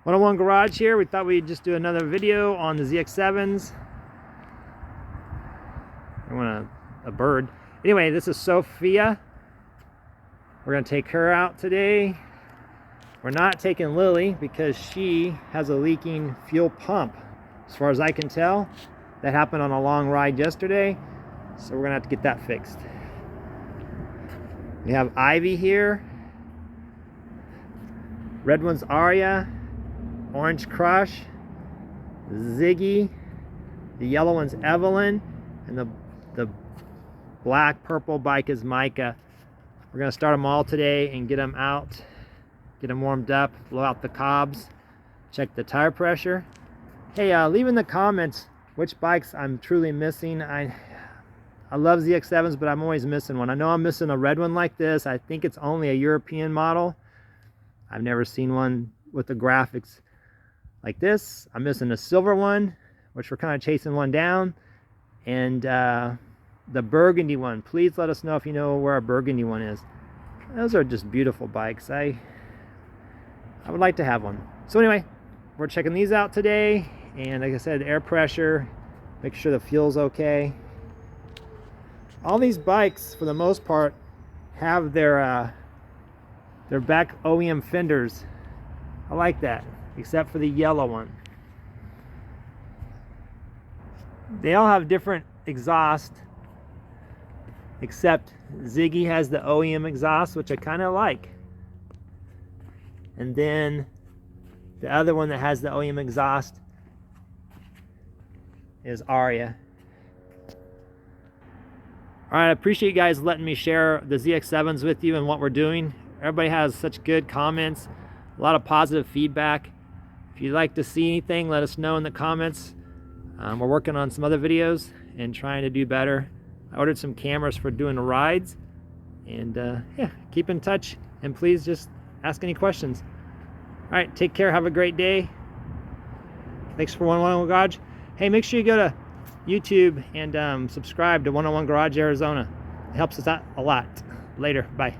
101 Garage here. We thought we'd just do another video on the ZX7s. I want a bird. Anyway, this is Sophia. We're going to take her out today. We're not taking Lily because she has a leaking fuel pump. As far as I can tell, that happened on a long ride yesterday. So we're going to have to get that fixed. We have Ivy here. Red one's Aria. Orange Crush, Ziggy, the yellow one's Evelyn, and the black purple bike is Micah. We're gonna start them all today and get them out, get them warmed up, blow out the cobs, check the tire pressure. Hey, leave in the comments which bikes I'm truly missing. I love ZX7s, but I'm always missing one. I know I'm missing a red one like this. I think it's only a European model. I've never seen one with the graphics like this. I'm missing a silver one, which we're kind of chasing one down, and the burgundy one. Please let us know if you know where our burgundy one is. Those are just beautiful bikes. I would like to have one. So anyway, we're checking these out today, and like I said, air pressure, make sure the fuel's okay. All these bikes, for the most part, have their back OEM fenders. I like that, except for the yellow one. They all have different exhaust, except Ziggy has the OEM exhaust, which I kind of like. And then the other one that has the OEM exhaust is Aria. All right, I appreciate you guys letting me share the ZX7s with you and what we're doing. Everybody has such good comments, a lot of positive feedback. If you'd like to see anything, let us know in the comments. We're working on some other videos and trying to do better. I ordered some cameras for doing the rides, and yeah, keep in touch, and please just ask any questions. All right, take care, have a great day. Thanks for 101 Garage. Hey, make sure you go to YouTube and subscribe to 101 Garage Arizona. It helps us out a lot. Later, bye.